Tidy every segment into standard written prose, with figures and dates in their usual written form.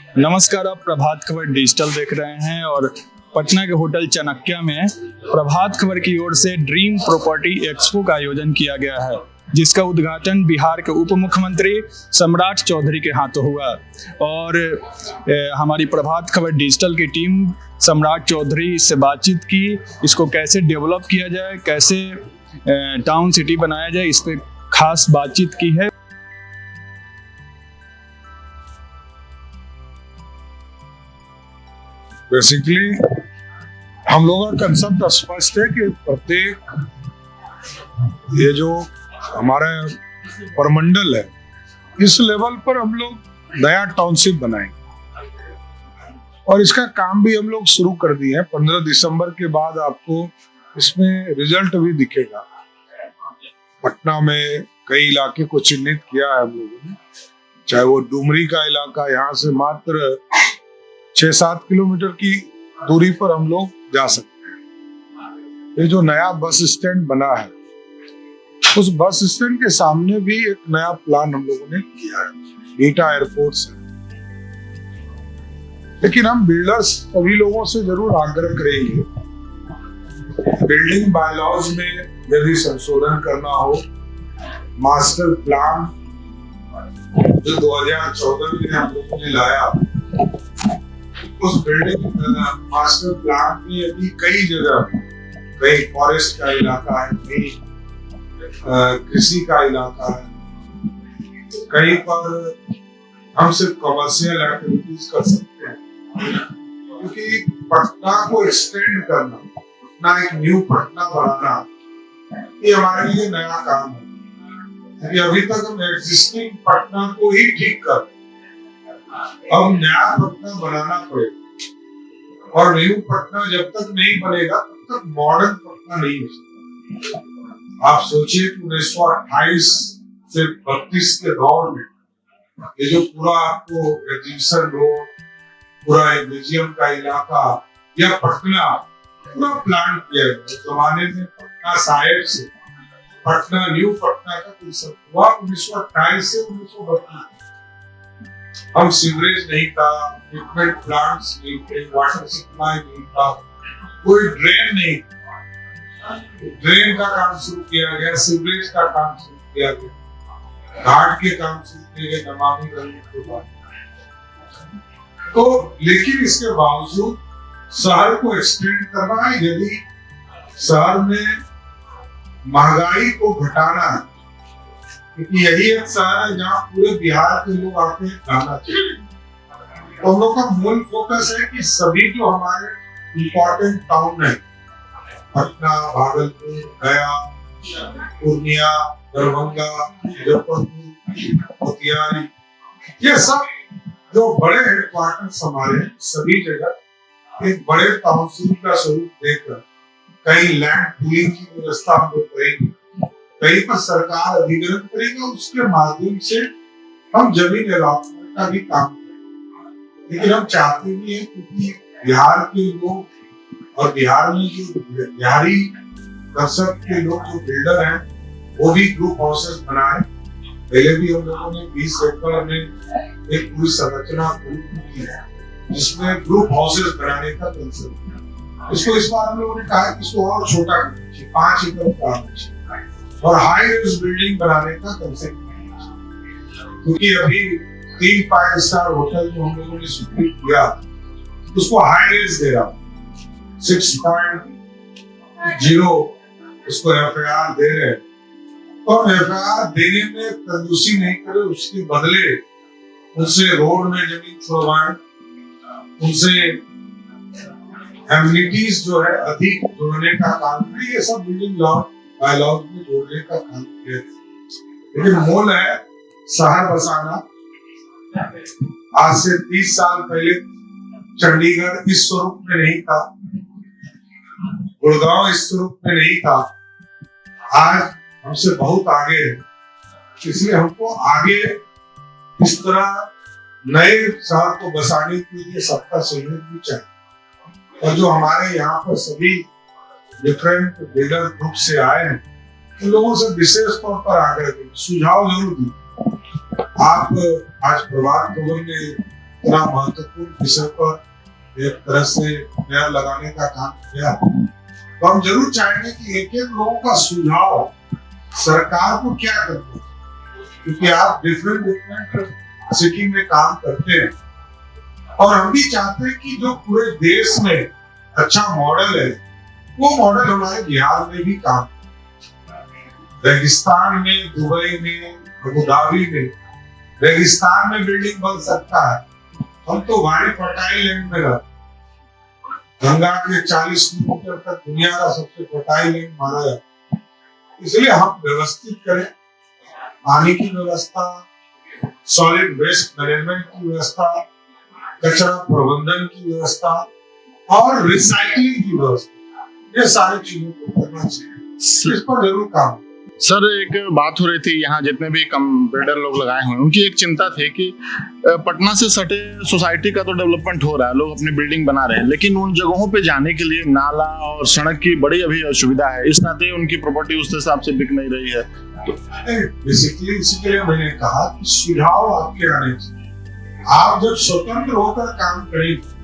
नमस्कार, आप प्रभात खबर डिजिटल देख रहे हैं और पटना के होटल चाणक्य में प्रभात खबर की ओर से ड्रीम प्रॉपर्टी एक्सपो का आयोजन किया गया है, जिसका उद्घाटन बिहार के उप मुख्यमंत्री सम्राट चौधरी के हाथों हुआ। और हमारी प्रभात खबर डिजिटल की टीम सम्राट चौधरी से बातचीत की, इसको कैसे डेवलप किया जाए, कैसे टाउन सिटी बनाया जाए, इस पर खास बातचीत की है। बेसिकली हम लोगों का कंसेप्ट स्पष्ट है कि प्रत्येक ये जो हमारा परमंडल है, इस लेवल पर हम लोग नया टाउनशिप बनाएंगे और इसका काम भी हम लोग शुरू कर दिए हैं। 15 दिसंबर के बाद आपको इसमें रिजल्ट भी दिखेगा। पटना में कई इलाके को चिन्हित किया है हम लोगों ने, चाहे वो डुमरी का इलाका, यहाँ से मात्र 6-7 किलोमीटर की दूरी पर हम लोग जा सकते हैं। ये जो नया बस स्टैंड बना है, उस बस स्टैंड के सामने भी एक नया प्लान हम लोगों ने किया है, ईटा एयरपोर्ट से। लेकिन हम बिल्डर्स सभी लोगों से जरूर आग्रह करेंगे, बिल्डिंग बायलॉज में यदि संशोधन करना हो, मास्टर प्लान जो 2014 में हम लोगों ने लाया, उस बिल्डिंग मास्टर प्लान में अभी कई जगह, कई फॉरेस्ट का इलाका है, कई कृषि का इलाका है, कहीं पर हम सिर्फ कमर्शियल एक्टिविटीज कर सकते हैं। क्योंकि पटना को एक्सटेंड करना, पटना एक न्यू पटना बनाना, ये हमारे लिए नया काम है। क्योंकि अभी तक हम एग्जिस्टिंग पटना को ही ठीक कर, अब नया पटना बनाना पड़ेगा। और न्यू पटना जब तक नहीं बनेगा तब तक मॉडर्न पटना नहीं हो सकता। आप सोचिए कि 1928 से 32 के दौर में ये जो पूरा आपको एग्जीबिशन रोड, पूरा एक म्यूजियम का इलाका या पटना पूरा प्लान किया गया। उस जमाने में पटना साहिब से पटना न्यू पटना का कंसेप्ट हुआ 1928 से 1932। हम सीवरेज नहीं था, ट्रीटमेंट प्लांट्स नहीं थे, वाटर सप्लाई नहीं था, कोई ड्रेन नहीं था। ड्रेन का काम शुरू किया गया, सीवरेज का काम शुरू किया गया, घाट के काम शुरू किए गए नमामि गंगे के बाद। तो लेकिन इसके बावजूद शहर को एक्सटेंड करना है, यदि शहर में महंगाई को घटाना है, क्योंकि यही एक शहर है जहाँ पूरे बिहार के लोग आके रहना चाहिए। तो हम लोग का मूल फोकस है कि सभी जो हमारे इम्पोर्टेंट टाउन है, पटना, भागलपुर, गया, पूर्णिया, दरभंगा, मुजफ्फरपुर, मोतिहारी, ये सब जो बड़े हेडक्वार्टर्स हमारे, सभी जगह एक बड़े टाउनशिप का स्वरूप देकर कहीं लैंड पूलिंग की व्यवस्था हम लोग करेंगे, कहीं पर सरकार अधिग्रहण करेगा, उसके माध्यम से हम जमीन अलॉटमेंट का भी काम करेंगे। लेकिन हम चाहते भी हैं क्योंकि बिहार के लोग और बिहार में जो बिहारी कंसेप्ट के लोग जो बिल्डर हैं, वो भी ग्रुप हाउसेस बनाए। पहले भी हम लोगों ने 20 एकड़ में एक पूरी संरचना की है, जिसमें ग्रुप हाउसेस बनाने का कंसेप्ट। इसको इस बार हम लोगों ने कहा कि इसको और छोटा कीजिए, 5 एकड़ का और हाई राइज बिल्डिंग बनाने का कंसेप्ट। क्योंकि अभी 3 5 स्टार होटल जो हम लोगों ने स्वीकृत किया, उसको हाई राइज दे रहा, 6.0 उसको FAR दे रहे। तो FAR देने में कंजूसी नहीं करे, उसके बदले उनसे रोड में जमीन छुड़वाएं, उनसे एमिनिटीज जो है अधिक जोड़ने का काम करें। ये सब बिल्डिंग लॉ बायलॉज में जोड़ने का काम किया। लेकिन मूल है शहर बसाना। आज से 30 साल पहले चंडीगढ़ इस स्वरूप में नहीं था, गुड़गांव इस स्वरूप में नहीं था, आज हमसे बहुत आगे है। इसलिए हमको आगे इस तरह नए शहर को बसाने के लिए सबका सहयोग भी चाहिए। और जो हमारे यहाँ पर सभी डिफरेंट बिल्डर ग्रुप से आए हैं, उन लोगों से विशेष तौर पर आग्रह करें, सुझाव जरूर दें। आप आज प्रभात खबर में इतना महत्वपूर्ण विषय पर एक तरह से नया लगाने का काम किया, तो हम जरूर चाहेंगे कि एक एक लोगों का सुझाव सरकार को क्या करना, क्योंकि आप डिफरेंट सिटी में काम करते हैं और हम भी चाहते हैं कि जो पूरे देश में अच्छा मॉडल है वो मॉडल हमारे बिहार में भी काम, रेगिस्तान में, दुबई में, अबू धाबी में रेगिस्तान में बिल्डिंग बन सकता है। हम तो भारी फर्टाइल लैंड में रहते, गंगा के 40 किलोमीटर तक दुनिया का सबसे फर्टाइल लैंड माना जाता है, इसलिए हम व्यवस्थित करें, पानी की व्यवस्था, सॉलिड वेस्ट मैनेजमेंट की व्यवस्था, कचरा प्रबंधन की व्यवस्था और रिसाइकलिंग की व्यवस्था, ये सारी चीजों को करना चाहिए। इस पर जरूर काम। सर, एक बात हो रही थी, यहाँ जितने भी बिल्डर लोग लगाए हुए हैं उनकी एक चिंता थी कि पटना से सटे सोसाइटी का तो डेवलपमेंट हो रहा है, लोग अपनी बिल्डिंग बना रहे हैं, लेकिन उन जगहों पे जाने के लिए नाला और सड़क की बड़ी अभी असुविधा है, इस नाते उनकी प्रॉपर्टी उस हिसाब से बिक नहीं रही है। तो बेसिकली इसी के लिए मैंने कहा कि सुझाव आपके आने चाहिए। आप जब स्वतंत्र होकर काम करेंगे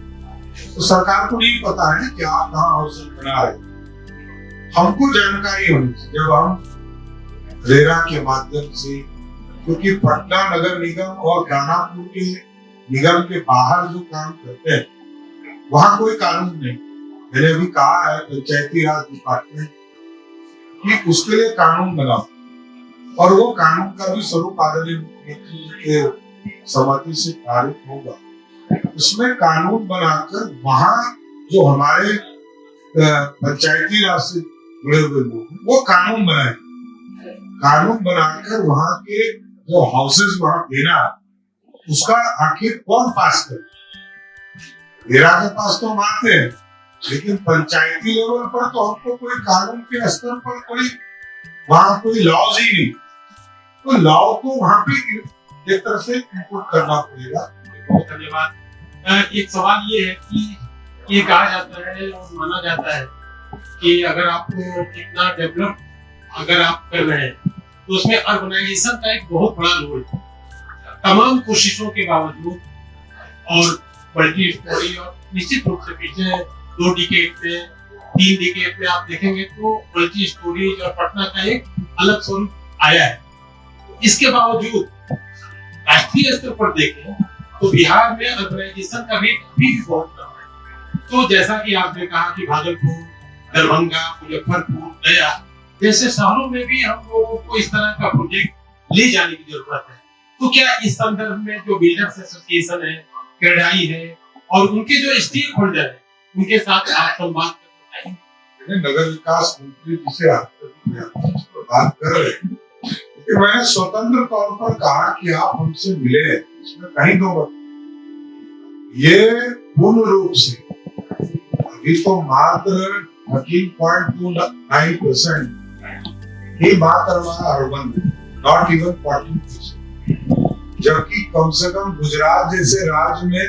तो सरकार को नहीं पता है कि आप कहाँ हाउसिंग बना रहे, हमको जानकारी होनी चाहिए। जब हम रेरा के माध्यम से, क्योंकि पटना नगर निगम और दानापुर के निगम के बाहर जो काम करते हैं वहां कोई कानून नहीं, मैंने अभी कहा है पंचायती राज डिपार्टमेंट कि उसके लिए कानून बनाओ और वो कानून का भी स्वरूप आदरणीय मुख्यमंत्री के सहमति से पारित होगा। उसमें कानून बनाकर वहां जो हमारे पंचायती राज से जुड़े हुए लोग वो कानून बनाए, कानून बनाकर वहां के जो हाउसेस वहां देना, उसका आखिर कौन पास करे। रेरा के पास तो हम आते हैं, लेकिन पंचायती लेवल पर तो हमको कोई कानून के स्तर पर कोई वहां कोई लॉज ही नहीं, तो लॉ को वहां पे एक तरह से इनपुट करना पड़ेगा। बहुत धन्यवाद। एक सवाल ये है कि ये कहा जाता है और माना जाता है कि अगर आपको कितना डेवलप अगर आप कर रहे हैं तो उसमें अर्बनाइजेशन का एक बहुत बड़ा रोल है। तमाम कोशिशों के बावजूद और मल्टी स्टोरी और निश्चित रूप से पिछले 2 डिकेड में 3 डिकेड में आप देखेंगे तो मल्टी स्टोरीज और पटना का एक अलग स्वरूप आया है। इसके बावजूद राष्ट्रीय स्तर पर देखें तो बिहार में अर्बनाइजेशन का रेट भी बहुत कम है। तो जैसा कि आपने कहा कि भागलपुर, दरभंगा, मुजफ्फरपुर, गया जैसे शहरों में भी हम लोगों को इस तरह का प्रोजेक्ट ले जाने की जरूरत है। तो क्या इस संदर्भ में जो बिल्डर्स एसोसिएशन है, क्रेडाई है और उनके जो स्टेक होल्डर है उनके साथ आप संवाद करना चाहिए? नगर विकास मंत्री जी से बात कर रहे हैं, लेकिन मैंने स्वतंत्र तौर पर कहा कि आप हमसे मिले, इसमें कहीं दो मत। ये पूर्ण रूप से अभी तो मात्र 13.29% ही बात करवाना अर्बन, नॉट इवन 40%, जबकि कम से कम गुजरात जैसे राज्य में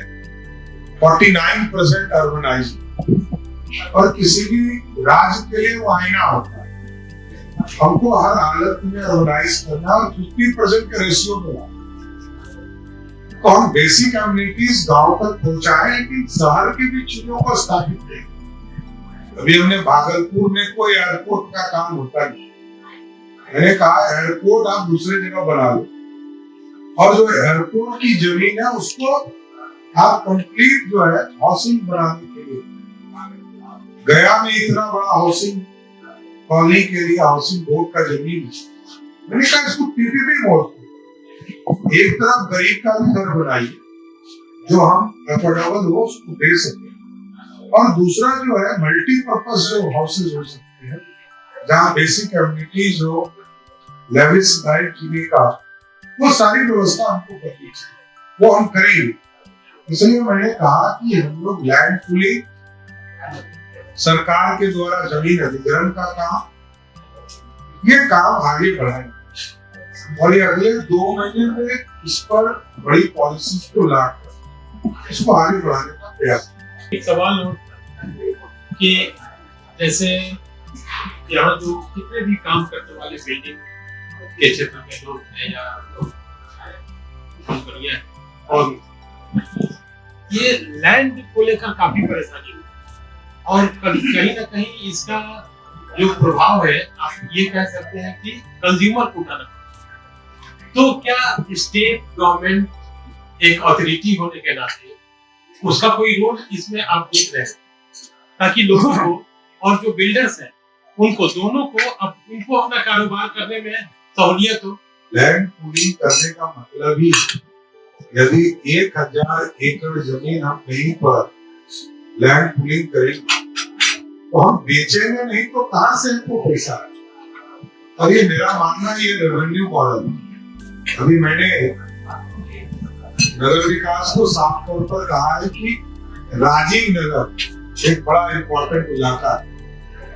49% अर्बनाइज, और किसी भी राज्य के लिए वो आईना होता है। हमको हर हालत में अर्बनाइज करना और 50% के रेशियो में, तो हम बेसिक कम्युनिटीज गांव तक पहुंचाए, लेकिन शहर की भी चीजों को स्थापित करें। अभी हमने भागलपुर में कोई एयरपोर्ट का काम होता नहीं, मैंने कहा एयरपोर्ट आप दूसरे जगह बना लो, और जो एयरपोर्ट की जमीन है उसको आप कंप्लीट जो है हाउसिंग बनाने के लिए, गया में इतना बड़ा हाउसिंग कॉलोनी के लिए हाउसिंग बोर्ड का जमीन, मैंने कहा इसको पीपीपी मोड, एक तरफ गरीब का भी घर बनाइए जो हम अफोर्डेबल हो उसको दे सके, और दूसरा जो है मल्टीपर्पज जो हाउसेज हो सकते हैं जहाँ बेसिक कम्युनिटीज हो, लेविस लाइफ जीने का, वो सारी व्यवस्था हमको करनी चाहिए, वो हम करेंगे। इसलिए मैंने कहा कि हम लोग लैंड पूलिंग, सरकार के द्वारा जमीन अधिग्रहण का काम, ये काम आगे बढ़ाएंगे और ये अगले 2 महीने में इस पर बड़ी पॉलिसी को लाकर इसको आगे बढ़ाने का प्रयास। एक सवाल हो कि जैसे यहाँ जो कितने भी काम करने वाले बिल्डिंग के क्षेत्र में लोग हैं या कंपनियां और ये लैंड को लेकर काफी परेशानी है और कहीं ना कहीं इसका जो प्रभाव है आप ये कह सकते हैं कि कंज्यूमर को उठाना। तो क्या स्टेट गवर्नमेंट एक अथॉरिटी होने के नाते उसका कोई रोल इसमें आप देख रहे हैं ताकि लोगों को और जो बिल्डर्स हैं उनको दोनों को उनको अपना कारोबार करने में सहूलियत हो? लैंड पूलिंग करने का मतलब ही यदि 1000 एकड़ जमीन हम कहीं पर लैंड पूलिंग करेंगे तो हम बेचेंगे नहीं तो कहां से हमको पैसा आएगा? और ये मेरा मानना है, ये रेवेन्यू मॉडल। अभी मैंने नगर विकास को साफ तौर पर कहा है कि राजीव नगर एक बड़ा इंपॉर्टेंट इलाका है,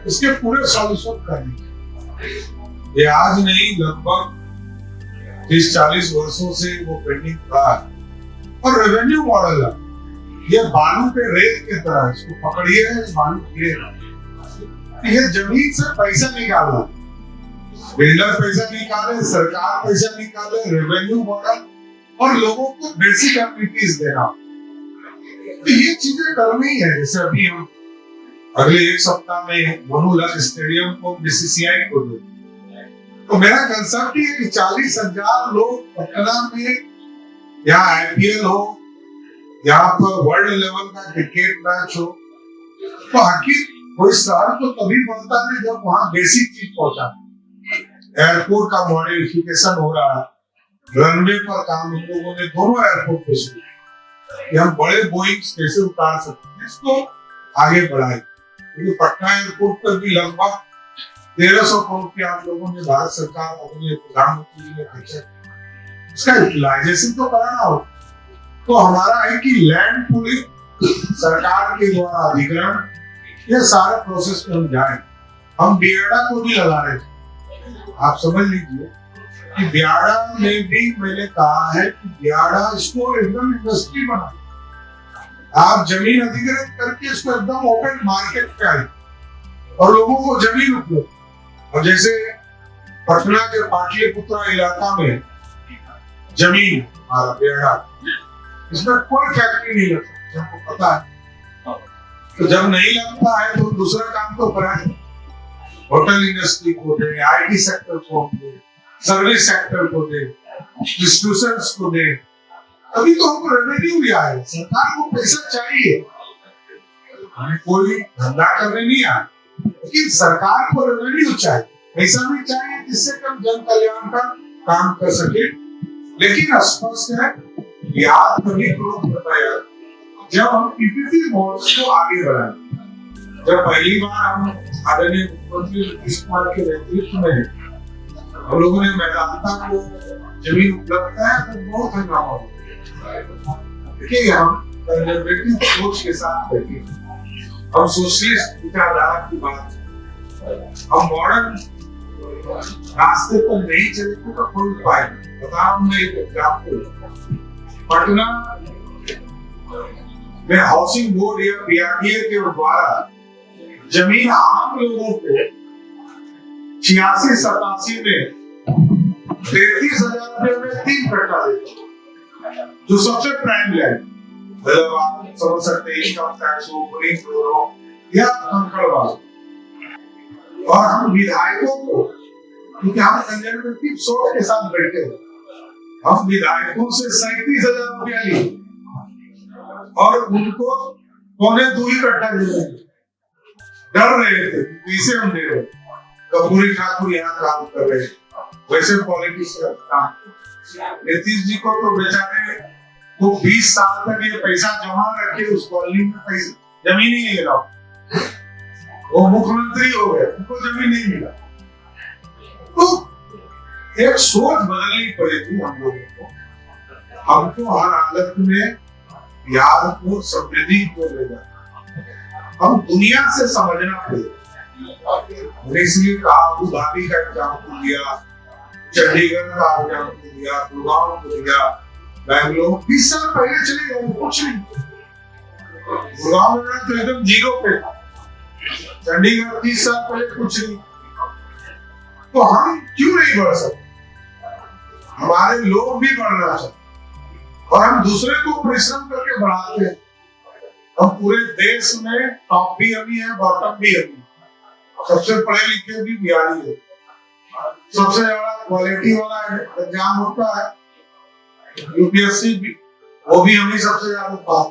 इसके पूरे सॉल्यूशन करने ये आज नहीं लगभग 30-40 वर्षों से वो पेंडिंग था। और रेवेन्यू मॉडल है, ये बालू पे रेत की तरह, इसको पकड़िए बालू पिए। ये जमीन से पैसा निकालना, बिल्डर पैसा निकाले, सरकार पैसा निकाले, रेवेन्यू मॉडल और लोगों को बेसिक एमिनिटीज देना, तो ये चीजें करनी है। जैसे अभी हम अगले एक सप्ताह में मोनूलाल स्टेडियम को बीसीसीआई को दे, तो मेरा कंसेप्ट ये है कि 40,000 लोग पटना में यहाँ आईपीएल हो, यहाँ पर वर्ल्ड लेवल का क्रिकेट मैच हो, तो आखिर कोई शहर तो तभी बनता है जब वहाँ बेसिक चीज पहुंचा। एयरपोर्ट का मॉडिफिकेशन हो रहा है, रनवे पर काम हम लोगों ने दोनों एयरपोर्ट पे शुरू किया, हम बड़े बोइंग कैसे उतार सकते हैं, इसको आगे बढ़ाए। क्योंकि पटना एयरपोर्ट पर भी लगभग 1300 करोड़ की आप लोगों ने भारत सरकार अपने प्रधानमंत्री जी ने खर्चा, इसका यूटिलाइजेशन तो कराना हो। तो हमारा है कि लैंड पूलिंग सरकार के द्वारा अधिग्रहण, ये सारे प्रोसेस में हम जाए। हम बियाडा को भी लगा रहे थे, आप समझ लीजिए कि बियाडा में भी मैंने कहा है कि बियाडा इसको एकदम इंडस्ट्री बना, आप जमीन अधिग्रहण करके इसको एकदम ओपन मार्केट पे आए और लोगों को जमीन उपलब्ध। और जैसे पटना के पाटलिपुत्रा इलाका में जमीन हमारा बियाडा, इसमें कोई फैक्ट्री नहीं लग सकती, हमको पता है। तो जब नहीं लगता है तो दूसरा काम तो कराए, होटल इंडस्ट्री को दे, आईटी सेक्टर को दे, सर्विस सेक्टर को दे, डिस्ट्रीब्यूशंस को दे, तभी तो हमको रेवेन्यू भी आए। सरकार को पैसा चाहिए, हमें कोई धंधा करने नहीं आए, लेकिन सरकार को रेवेन्यू चाहिए, पैसा भी चाहिए जिससे हम जन कल्याण का काम कर सके। लेकिन स्पष्ट है बिहार तभी ग्रोथ बताया जब हम पीपीपी मॉडल्स को आगे बढ़ाए। जब पहली बार हम आदरणीय मुख्यमंत्री नीतीश कुमार के नेतृत्व में हम लोगों ने मैदानता को जमीन उपलब्ध कराया तो बहुत हंगामा हुआ। देखिए हम कंजर्वेटिव सोच के साथ बैठे, हम सोशलिस्ट विचारधारा की बात, हम मॉडर्न रास्ते पर नहीं चलेंगे तो कोई उपाय नहीं। बता रहा हूं मैं एक एग्जाम्पल, पटना में हाउसिंग बोर्ड या बीआरडीए के द्वारा जमीन आम लोगों को 86-87 में 33,000 रुपए में 3 कट्टा देते, जो सबसे प्राइम लैंड, मतलब आप समझ सकते हैं इनकम टैक्स हो, पुलिस हो या कंकड़बाग। और हम विधायकों को, क्योंकि हम कंजर्वेटिव सोच के साथ बैठे हैं, हम विधायकों से 37,000 रुपया लिए और उनको 2.25 कट्टा दे रहे, डर रहे थे कैसे हम दे रहे। कपूरी ठाकुर यहाँ काम कर रहे, वैसे पॉलिटिशियन काम। नीतीश जी को तो बेचारे वो 20 साल तक ये पैसा जमा रखे उस कॉलोनी में, पैसा जमीन ही नहीं मिला, वो मुख्यमंत्री हो गए, उनको जमीन नहीं मिला। तो एक सोच बदलनी पड़ेगी हम लोगों को, हमको हर हालत में बिहार को समृद्धि को ले जाना, हम दुनिया से समझना पड़ेगा। मैंने इसलिए कहा अबू धाबी का एग्जाम्पल दिया, चंडीगढ़ का एग्जाम्पल दिया, गुड़गांव को दिया, बैंगलोर 20 साल पहले चले गए, कुछ नहीं। गुड़गांव में तो एकदम जीरो पे था, चंडीगढ़ 30 साल पहले कुछ नहीं। तो हम क्यों नहीं बढ़ सकते? हमारे लोग भी बढ़ना चाहिए और हम दूसरे को परिश्रम करके बढ़ाते हैं। हम पूरे देश में टॉप भी हम ही है, बॉटम भी हम ही, सबसे पढ़े लिखे भी बिहारी है। सबसे ज्यादा क्वालिटी वाला एग्जाम होता है यूपीएससी भी, वो भी हम ही सबसे ज्यादा पास।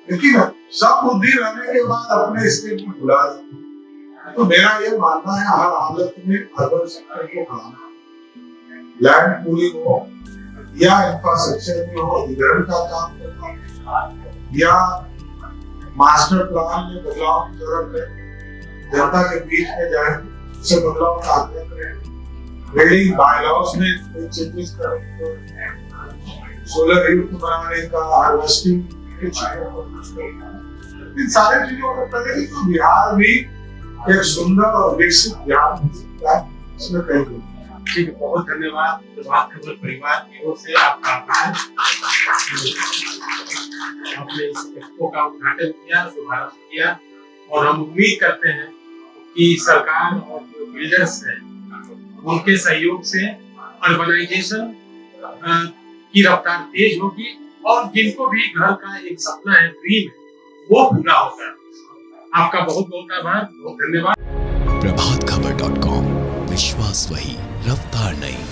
लेकिन सब बुद्धि रहने के बाद अपने स्टेट में भुला जाते। तो मेरा ये मानना है हर हालत में अर्बन सेक्टर को काम, लैंड पूलिंग हो या इंफ्रास्ट्रक्चर में हो, अधिग्रहण का काम करना या मास्टर प्लान में बदलाव की जरूरत है, जनता के बीच में जाए, उससे बदलाव का आग्रह करें, बिल्डिंग बायलॉज में कोई चेंजेस करें, सोलर युक्त बनाने का, हार्वेस्टिंग की चीजों को यूज करना, इन सारी चीजों को करेंगे तो बिहार भी एक सुंदर और विकसित बिहार हो सकता है। इसमें कहीं ठीक है, बहुत धन्यवाद प्रभात खबर परिवार की ओर से आपका आभार। आपने इस एक्सपो का उद्घाटन किया, शुभारंभ किया और हम उम्मीद करते हैं कि सरकार और जो बिल्डर्स हैं उनके सहयोग से अर्बनाइजेशन की रफ्तार तेज होगी और जिनको भी घर का एक सपना है, ड्रीम है, वो पूरा होगा। आपका बहुत बहुत आभार, बहुत धन्यवाद। प्रभातखबर.com, विश्वास वही, रफ्तार नहीं।